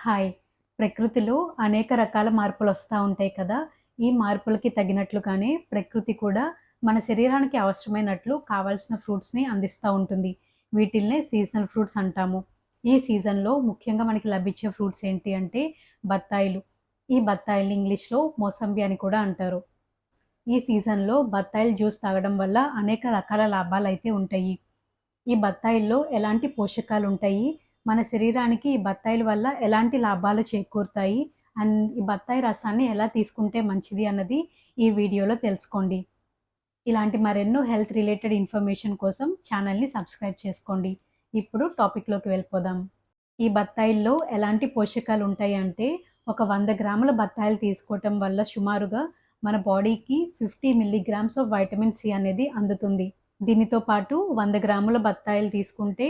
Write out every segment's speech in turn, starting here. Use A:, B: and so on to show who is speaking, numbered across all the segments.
A: Hi! ప్రకృతిలో అనేక రకాల మార్పులొస్తా ఉంటాయి కదా! ఈ మార్పులకి తగినట్లుగానే ప్రకృతి కూడా మన శరీరానికి అవసరమైనట్లు కావాల్సిన ఫ్రూట్స్‌ని అందిస్తా ఉంటుంది. వీటిల్నే సీజనల్ ఫ్రూట్స్ అంటాము. ఈ సీజన్‌లో ముఖ్యంగా మనకి లభించే ఫ్రూట్స్ ఏంటి అంటే బత్తాయిలు. ఈ బత్తాయిల్ని ఇంగ్లీష్‌లో మోసంబి అని కూడా అంటారు. ఈ సీజన్‌లో బత్తాయిల జ్యూస్ తాగడం వల్ల అనేక రకాల లాభాలైతే ఉంటాయి. ఈ బత్తాయిల్లో ఎలాంటి పోషకాలుంటాయి? మన శరీరానికి ఈ బత్తాయిల వల్ల ఎలాంటి లాభాలు చేకూరుతాయి? అండ్ ఈ బత్తాయి రసాన్ని ఎలా తీసుకుంటే మంచిది అన్నది ఈ వీడియోలో తెలుసుకోండి. ఇలాంటి మరెన్నో హెల్త్ రిలేటెడ్ ఇన్ఫర్మేషన్ కోసం ఛానల్‌ని సబ్స్క్రైబ్ చేసుకోండి. ఇప్పుడు టాపిక్‌లోకి వెళ్ళిపోదాం. ఈ బత్తాయిల్లో ఎలాంటి పోషకాలుంటాయి అంటే, ఒక 100 గ్రాముల బత్తాయిలు తీసుకోవటం వల్ల సుమారుగా మన బాడీకి 50 మిల్లీగ్రామ్స్ ఆఫ్ వైటమిన్ సి అనేది అందుతుంది. దీనితో పాటు 100 గ్రాముల బత్తాయిలు తీసుకుంటే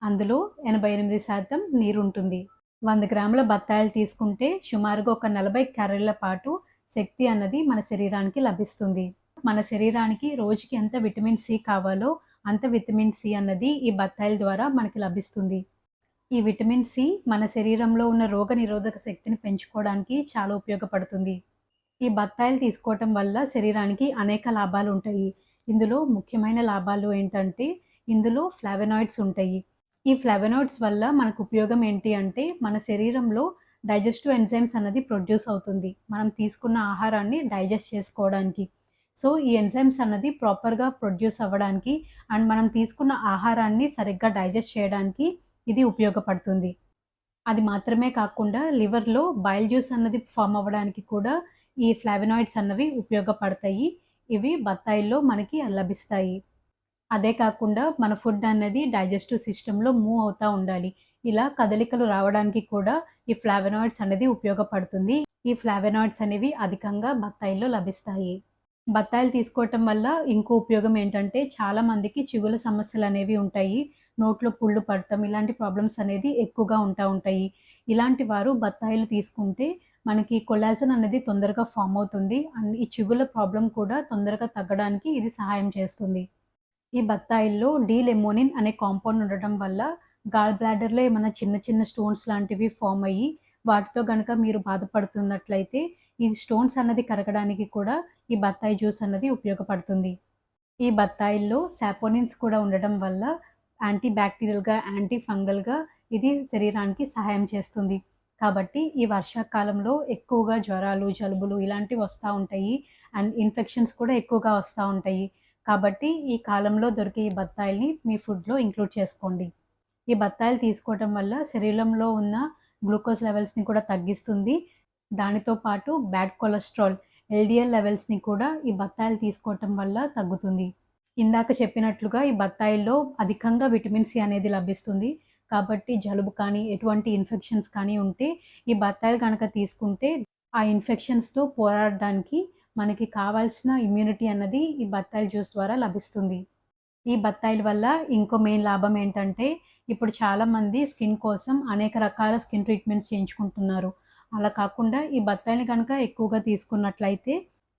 A: అందులో 88% నీరుంటుంది. 100 గ్రాముల బత్తాయిలు తీసుకుంటే సుమారుగా ఒక 40 క్యాలరీల పాటు శక్తి అన్నది మన శరీరానికి లభిస్తుంది. మన శరీరానికి రోజుకి ఎంత విటమిన్ సి కావాలో అంత విటమిన్ సి అన్నది ఈ బత్తాయిల ద్వారా మనకి లభిస్తుంది. ఈ విటమిన్ సి మన శరీరంలో ఉన్న రోగనిరోధక శక్తిని పెంచుకోవడానికి చాలా ఉపయోగపడుతుంది. ఈ బత్తాయిలు తీసుకోవటం వల్ల శరీరానికి అనేక లాభాలుంటాయి. ఇందులో ముఖ్యమైన లాభాలు ఏంటంటే, ఇందులో ఫ్లావోనాయిడ్స్ ఉంటాయి. ఈ ఫ్లావోనాయిడ్స్ వల్ల మనకు ఉపయోగం ఏంటి అంటే, మన శరీరంలో డైజెస్టివ్ ఎంజైమ్స్ అన్నది ప్రొడ్యూస్ అవుతుంది. మనం తీసుకున్న ఆహారాన్ని డైజెస్ట్ చేసుకోవడానికి. సో, ఈ ఎంజైమ్స్ అన్నది ప్రాపర్‌గా ప్రొడ్యూస్ అవ్వడానికి అండ్ మనం తీసుకున్న ఆహారాన్ని సరిగ్గా డైజెస్ట్ చేయడానికి ఇది ఉపయోగపడుతుంది. అది మాత్రమే కాకుండా లివర్‌లో బైల్ జ్యూస్ అన్నది ఫార్మ్ అవ్వడానికి కూడా ఈ ఫ్లావోనాయిడ్స్ అన్నవి ఉపయోగపడతాయి. ఇవి బత్తాయిల్లో మనకి లభిస్తాయి. అదే కాకుండా మన ఫుడ్ అనేది డైజెస్టివ్ సిస్టమ్‌లో మూవ్ అవుతా ఉండాలి. ఇలా కదలికలు రావడానికి కూడా ఈ ఫ్లావోనాయిడ్స్ అనేది ఉపయోగపడుతుంది. ఈ ఫ్లావోనాయిడ్స్ అనేవి అధికంగా బత్తాయిల్లో లభిస్తాయి. బత్తాయిలు తీసుకోవటం వల్ల ఇంకో ఉపయోగం ఏంటంటే, చాలా మందికి చిగుళ్ళ సమస్యలనేవి ఉంటాయి. నోట్లో పుళ్ళు పడటం ఇలాంటి ప్రాబ్లమ్స్ అనేది ఎక్కువగా ఉంటాయి. ఇలాంటి వారు బత్తాయిలు తీసుకుంటే మనకి కొల్లాజెన్ అనేది తొందరగా ఫార్మ్ అవుతుంది. అండ్ ఈ చిగుళ్ళ ప్రాబ్లమ్ కూడా తొందరగా తగ్గడానికి ఇది సహాయం చేస్తుంది. ఈ బత్తాయిల్లో డీ-లెమోనిన్ అనే కాంపౌండ్ ఉండటం వల్ల గాల్ బ్లాడర్‌లో ఏమైనా చిన్న చిన్న స్టోన్స్ లాంటివి ఫార్మ్ అయ్యి, వాటితో గనక మీరు బాధపడుతున్నట్లయితే, ఈ స్టోన్స్ అన్నది కరగడానికి కూడా ఈ బత్తాయి జ్యూస్ అన్నది ఉపయోగపడుతుంది. ఈ బత్తాయిల్లో సాపోనిన్స్ కూడా ఉండడం వల్ల యాంటీ బ్యాక్టీరియల్‌గా, యాంటీ ఫంగల్‌గా ఇది శరీరానికి సహాయం చేస్తుంది. కాబట్టి ఈ వర్షాకాలంలో ఎక్కువగా జ్వరాలు, జలుబులు ఇలాంటివి వస్తా ఉంటాయి. అండ్ ఇన్ఫెక్షన్స్ కూడా ఎక్కువగా వస్తా ఉంటాయి. కాబట్టి ఈ కాలంలో దొరికే ఈ బత్తాయిల్ని మీ ఫుడ్‌లో ఇంక్లూడ్ చేసుకోండి. ఈ బత్తాయిలు తీసుకోవటం వల్ల శరీరంలో ఉన్న గ్లూకోజ్ లెవెల్స్‌ని కూడా తగ్గిస్తుంది. దానితో పాటు బ్యాడ్ కొలెస్ట్రాల్ ఎల్‌డిఎల్ లెవెల్స్‌ని కూడా ఈ బత్తాయిలు తీసుకోవటం వల్ల తగ్గుతుంది. ఇందాక చెప్పినట్లుగా ఈ బత్తాయిల్లో అధికంగా విటమిన్ సి అనేది లభిస్తుంది. కాబట్టి జలుబు కానీ, ఎటువంటి ఇన్ఫెక్షన్స్ కానీ ఉంటే ఈ బత్తాయిలు గనక తీసుకుంటే ఆ ఇన్ఫెక్షన్స్‌తో పోరాడడానికి మనకి కావాల్సిన ఇమ్యూనిటీ అన్నది ఈ బత్తాయిల జ్యూస్ ద్వారా లభిస్తుంది. ఈ బత్తాయిల వల్ల ఇంకో మెయిన్ లాభం ఏంటంటే, ఇప్పుడు చాలామంది స్కిన్ కోసం అనేక రకాల స్కిన్ ట్రీట్మెంట్స్ చేయించుకుంటున్నారు. అలా కాకుండా ఈ బత్తాయిని గనక ఎక్కువగా తీసుకున్నట్లయితే,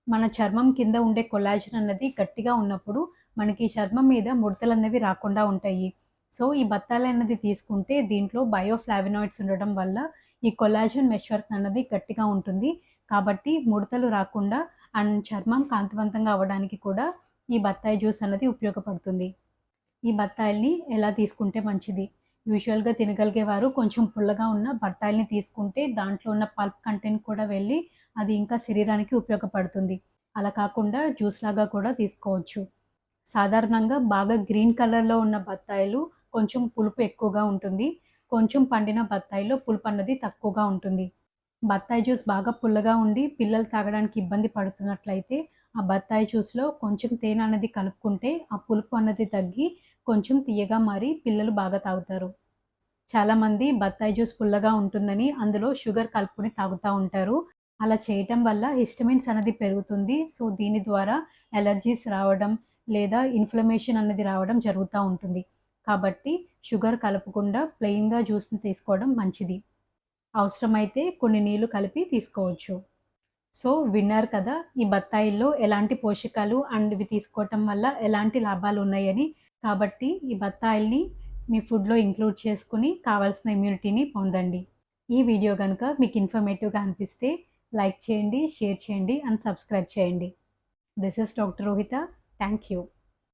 A: మన చర్మం కింద ఉండే కొల్లాజెన్ అన్నది గట్టిగా ఉన్నప్పుడు, మనకి చర్మం మీద ముడతలనేవి రాకుండా ఉంటాయి. సో, ఈ బత్తాయిలన్నది తీసుకుంటే దీంట్లో బయోఫ్లావోనాయిడ్స్ ఉండడం వల్ల, ఈ కొల్లాజెన్ మెష్‌వర్క్ అన్నది గట్టిగా ఉంటుంది. కాబట్టి ముడతలు రాకుండా అండ్ చర్మం కాంతివంతంగా అవ్వడానికి కూడా ఈ బత్తాయి జ్యూస్ అన్నది ఉపయోగపడుతుంది. ఈ బత్తాయిల్ని ఎలా తీసుకుంటే మంచిది? యూజువల్‌గా తినగలిగేవారు కొంచెం పుల్లగా ఉన్న బత్తాయిల్ని తీసుకుంటే దాంట్లో ఉన్న పల్ప్ కంటెంట్ కూడా వెళ్ళి అది ఇంకా శరీరానికి ఉపయోగపడుతుంది. అలా కాకుండా జ్యూస్ లాగా కూడా తీసుకోవచ్చు. సాధారణంగా బాగా గ్రీన్ కలర్‌లో ఉన్న బత్తాయిలు కొంచెం పులుపు ఎక్కువగా ఉంటుంది. కొంచెం పండిన బత్తాయిలో పులుపన్నది తక్కువగా ఉంటుంది. బత్తాయి జ్యూస్ బాగా పుల్లగా ఉండి పిల్లలు తాగడానికి ఇబ్బంది పడుతున్నట్లయితే, ఆ బత్తాయి జ్యూస్‌లో కొంచెం తేనె అన్నది కలుపుకుంటే, ఆ పులుపు అన్నది తగ్గి కొంచెం తియ్యగా మారి పిల్లలు బాగా తాగుతారు. చాలామంది బత్తాయి జ్యూస్ పుల్లగా ఉంటుందని అందులో షుగర్ కలుపుకొని తాగుతా ఉంటారు. అలా చేయటం వల్ల హిస్టమిన్స్ అనేది పెరుగుతుంది. సో, దీని ద్వారా అలెర్జీస్ రావడం లేదా ఇన్‌ఫ్లమేషన్ అన్నది రావడం జరుగుతా ఉంటుంది. కాబట్టి షుగర్ కలపకుండా ప్లెయిన్‌గా జ్యూస్‌ని తీసుకోవడం మంచిది. అవసరమైతే కొన్ని నీళ్లు కలిపి తీసుకోవచ్చు. సో, విన్నారు కదా! ఈ బత్తాయిల్లో ఎలాంటి పోషకాలు అండ్ ఇవి తీసుకోవటం వల్ల ఎలాంటి లాభాలున్నాయని. కాబట్టి ఈ బత్తాయిల్ని మీ ఫుడ్‌లో ఇంక్లూడ్ చేసుకొని కావాల్సిన ఇమ్యూనిటీని పొందండి. ఈ వీడియో కనుక మీకు ఇన్ఫర్మేటివ్గా అనిపిస్తే లైక్ చేయండి, షేర్ చేయండి అండ్ సబ్స్క్రైబ్ చేయండి. This is doctor Rohitha. Thank you.